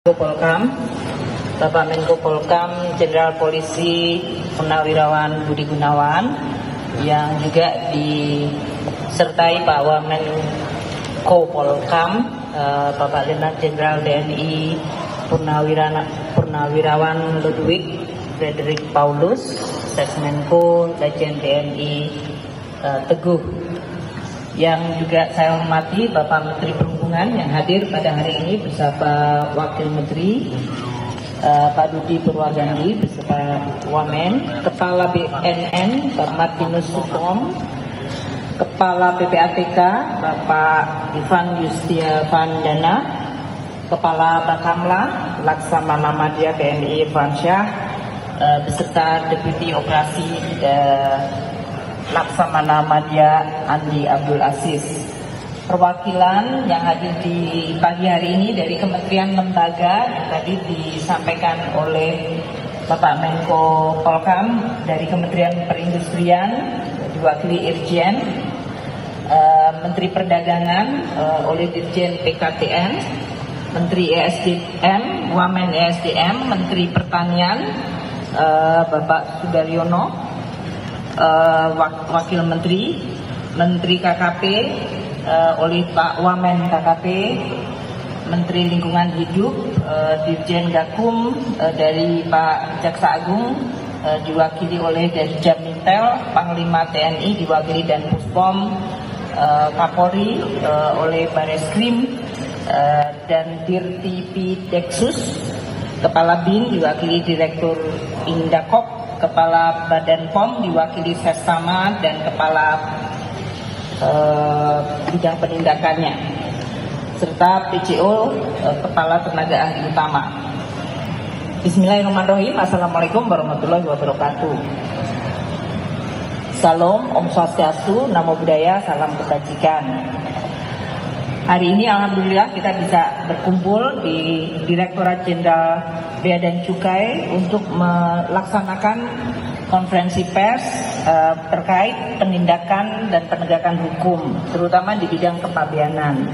Menko Polkam, Bapak Menko Polkam Jenderal Polisi Purnawirawan Budi Gunawan, yang juga disertai Pak Wamenko Polkam, Bapak Letnan Jenderal TNI Purnawirawan Ludwig Frederick Paulus, Sesmenko Legend TNI Teguh. Yang juga saya hormati Bapak Menteri Perhubungan yang hadir pada hari ini bersama Wakil Menteri Pak Dudi Purwagandi beserta Wamen, Kepala BNN Pak Martinus Sutong, Kepala PPATK Bapak Ivan Yustiavandana, Kepala Bakamla Laksamana Madya TNI Irfan Syah, beserta Deputi Operasi Laksamana Madya Andi Abdul Aziz. Perwakilan yang hadir di pagi hari ini dari kementerian lembaga yang tadi disampaikan oleh Bapak Menko Polkam dari Kementerian Perindustrian diwakili Irjen, Menteri Perdagangan oleh Dirjen PKTN, Menteri ESDM, Wamen ESDM, Menteri Pertanian Bapak Sudaryono, Wakil Menteri, Menteri KKP oleh Pak Wamen KKP, Menteri Lingkungan Hidup, Dirjen Gakum dari Pak Jaksa Agung diwakili oleh dari Jamintel, Panglima TNI diwakili dan Puspom, Kapolri oleh Bareskrim dan Dirtipi Deksus, Kepala BIN diwakili Direktur Indakop, Kepala Badan POM diwakili Sesama dan Kepala bidang penindakannya, serta PCO Kepala Tenaga Ahli Utama. Bismillahirrahmanirrahim. Assalamualaikum warahmatullahi wabarakatuh. Salam, Om Swastiastu, Namo Buddhaya, Salam Kebajikan. Hari ini alhamdulillah kita bisa berkumpul di Direktorat Jenderal Bea dan Cukai untuk melaksanakan konferensi pers terkait penindakan dan penegakan hukum, terutama di bidang kepabeanan.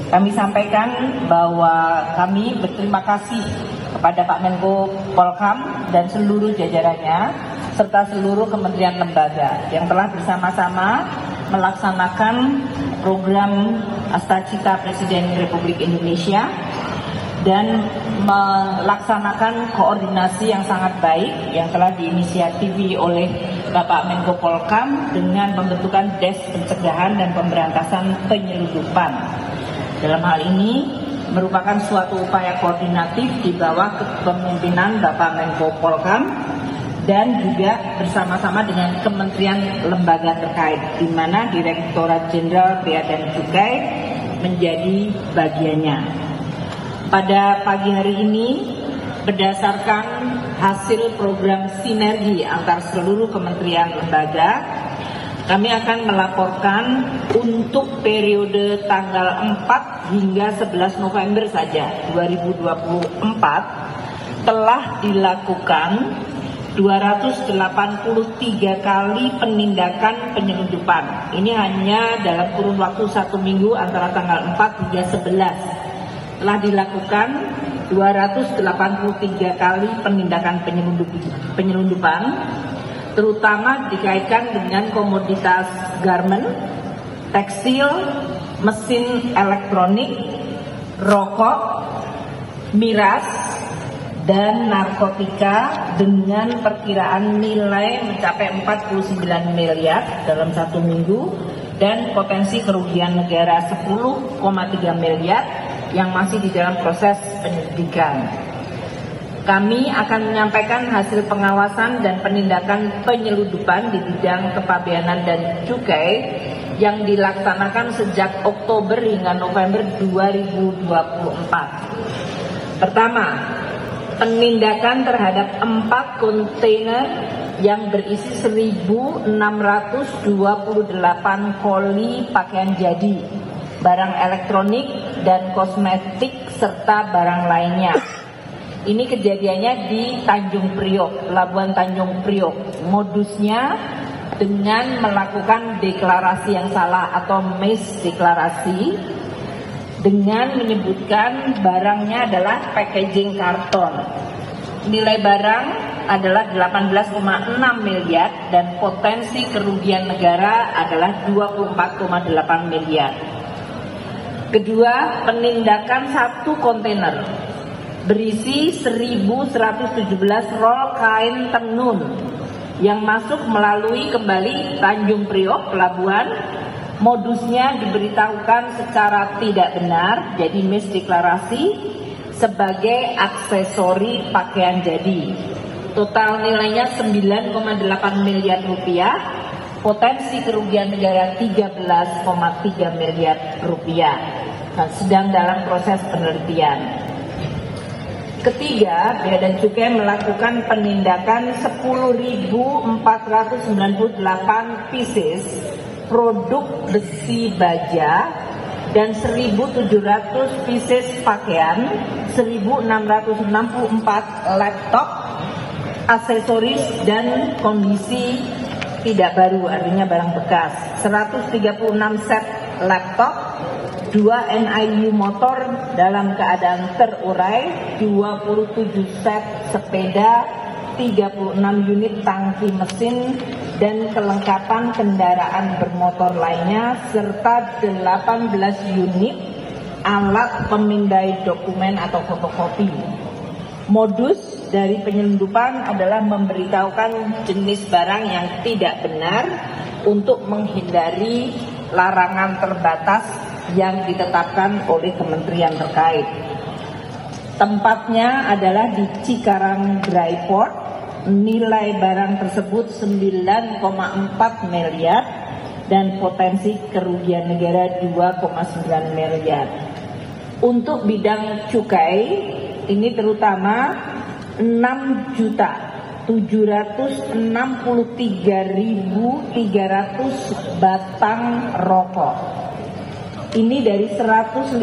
Kami sampaikan bahwa kami berterima kasih kepada Pak Menko Polkam dan seluruh jajarannya serta seluruh kementerian lembaga yang telah bersama-sama melaksanakan program Astacita Presiden Republik Indonesia dan melaksanakan koordinasi yang sangat baik yang telah diinisiatifi oleh Bapak Menko Polkam dengan pembentukan Des Pencegahan dan Pemberantasan Penyelundupan. Dalam hal ini merupakan suatu upaya koordinatif di bawah kepemimpinan Bapak Menko Polkam dan juga bersama-sama dengan kementerian lembaga terkait, di mana Direktorat Jenderal Bea dan Cukai menjadi bagiannya. Pada pagi hari ini, berdasarkan hasil program sinergi antar seluruh kementerian lembaga, kami akan melaporkan untuk periode tanggal 4 hingga 11 November saja 2024 telah dilakukan 283 kali penindakan penyelundupan. Ini hanya dalam kurun waktu 1 minggu antara tanggal 4 hingga 11 telah dilakukan 283 kali penindakan penyelundupan, terutama dikaitkan dengan komoditas garmen, tekstil, mesin elektronik, rokok, miras, dan narkotika dengan perkiraan nilai mencapai 49 miliar dalam 1 minggu dan potensi kerugian negara 10,3 miliar yang masih di dalam proses penyelidikan. Kami akan menyampaikan hasil pengawasan dan penindakan penyelundupan di bidang kepabeanan dan cukai yang dilaksanakan sejak Oktober hingga November 2024. Pertama, penindakan terhadap 4 kontainer yang berisi 1.628 koli pakaian jadi, barang elektronik dan kosmetik serta barang lainnya. Ini kejadiannya di Tanjung Priok, Pelabuhan Tanjung Priok. Modusnya dengan melakukan deklarasi yang salah atau misdeklarasi dengan menyebutkan barangnya adalah packaging karton. Nilai barang adalah 18,6 miliar dan potensi kerugian negara adalah 24,8 miliar. Kedua, penindakan satu kontainer berisi 1.117 roll kain tenun yang masuk melalui kembali Tanjung Priok pelabuhan. Modusnya diberitahukan secara tidak benar, jadi misdeklarasi, sebagai aksesori pakaian jadi. Total nilainya 9,8 miliar rupiah, potensi kerugian negara 13,3 miliar rupiah. Nah, sedang dalam proses penelitian. Ketiga, Bea dan Cukai melakukan penindakan 10.498 pieces produk besi baja dan 1.700 pieces pakaian, 1.664 laptop, aksesoris dan kondisi tidak baru, artinya barang bekas, 136 set laptop, 2 NIU motor dalam keadaan terurai, 27 set sepeda, 36 unit tangki mesin dan kelengkapan kendaraan bermotor lainnya, serta 18 unit alat pemindai dokumen atau fotokopi. Modus dari penyelundupan adalah memberitahukan jenis barang yang tidak benar untuk menghindari larangan terbatas yang ditetapkan oleh kementerian terkait. Tempatnya adalah di Cikarang Dry Port. Nilai barang tersebut 9,4 miliar dan potensi kerugian negara 2,9 miliar. Untuk bidang cukai, ini terutama 6.763.300 batang rokok. Ini dari 157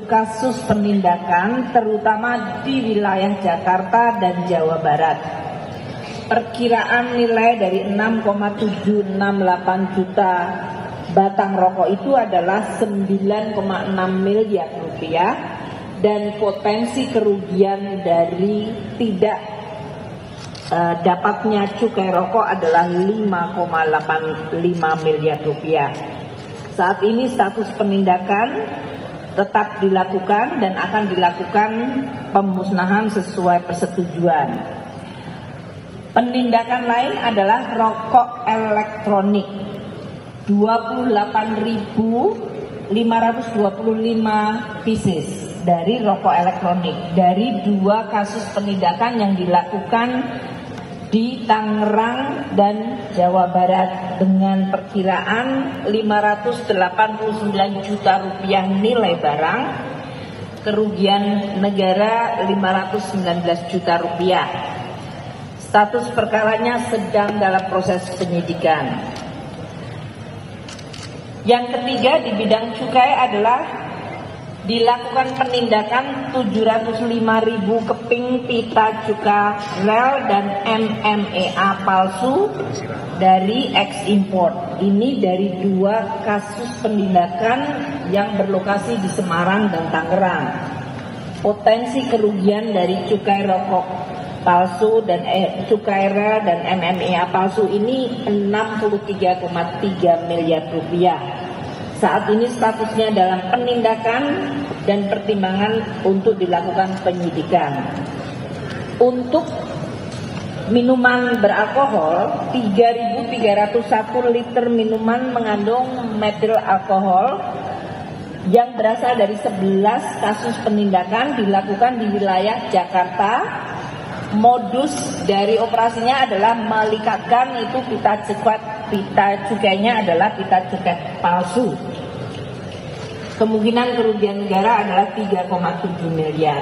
kasus penindakan, terutama di wilayah Jakarta dan Jawa Barat. Perkiraan nilai dari 6,768 juta batang rokok itu adalah 9,6 miliar rupiah dan potensi kerugian dari tidak dapatnya cukai rokok adalah 5,85 miliar rupiah. Saat ini status penindakan tetap dilakukan dan akan dilakukan pemusnahan sesuai persetujuan. Penindakan lain adalah rokok elektronik, 28.525 pieces dari rokok elektronik dari 2 kasus penindakan yang dilakukan di Tangerang dan Jawa Barat dengan perkiraan 589 juta rupiah nilai barang, kerugian negara 519 juta rupiah. Status perkaranya sedang dalam proses penyidikan. Yang ketiga di bidang cukai adalah dilakukan penindakan 705.000 keping pita cukai rel dan MMEA palsu dari ekspor. Ini dari 2 kasus penindakan yang berlokasi di Semarang dan Tangerang. Potensi kerugian dari cukai rokok palsu dan cukai rel dan MMEA palsu ini 63,3 miliar rupiah. Saat ini statusnya dalam penindakan dan pertimbangan untuk dilakukan penyidikan. Untuk minuman beralkohol, 3.301 liter minuman mengandung metil alkohol yang berasal dari 11 kasus penindakan dilakukan di wilayah Jakarta. Modus dari operasinya adalah melikatkan itu pita cukainya adalah pita cukai palsu. Kemungkinan kerugian negara adalah 3,7 miliar.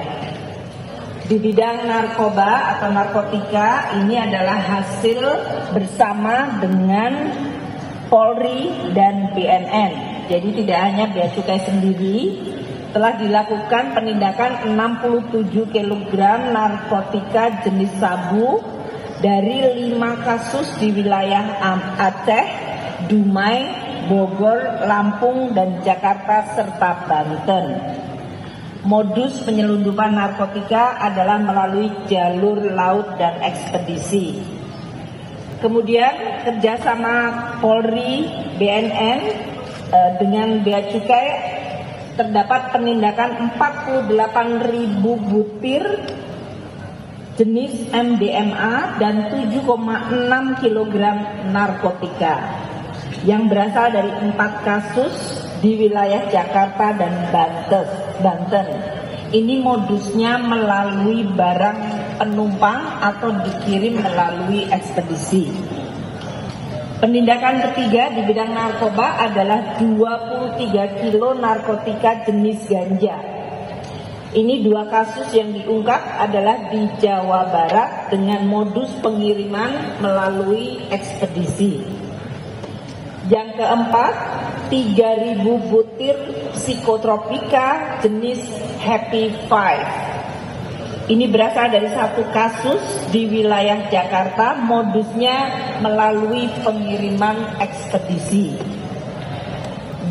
Di bidang narkoba atau narkotika, ini adalah hasil bersama dengan Polri dan BNN. Jadi tidak hanya Bea Cukai sendiri, telah dilakukan penindakan 67 kg narkotika jenis sabu dari 5 kasus di wilayah Aceh, Dumai, Bogor, Lampung, dan Jakarta, serta Banten. Modus penyelundupan narkotika adalah melalui jalur laut dan ekspedisi. Kemudian kerjasama Polri, BNN dengan Bea Cukai terdapat penindakan 48.000 butir jenis MDMA dan 7,6 kg narkotika yang berasal dari 4 kasus di wilayah Jakarta dan Banten. Ini modusnya melalui barang penumpang atau dikirim melalui ekspedisi. Penindakan ketiga di bidang narkoba adalah 23 kilo narkotika jenis ganja. Ini 2 kasus yang diungkap adalah di Jawa Barat dengan modus pengiriman melalui ekspedisi. Yang keempat, 3.000 butir psikotropika jenis Happy Five. Ini berasal dari 1 kasus di wilayah Jakarta, modusnya melalui pengiriman ekspedisi.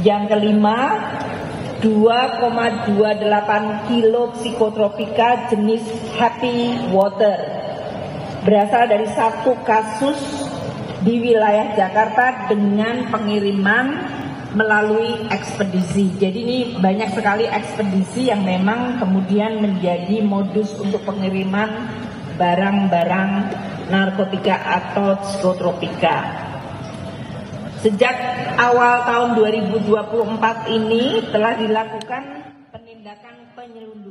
Yang kelima, 2,28 kilo psikotropika jenis Happy Water. Berasal dari 1 kasus di wilayah Jakarta dengan pengiriman melalui ekspedisi. Jadi ini banyak sekali ekspedisi yang memang kemudian menjadi modus untuk pengiriman barang-barang narkotika atau psikotropika. Sejak awal tahun 2024 ini telah dilakukan penindakan penyelundupan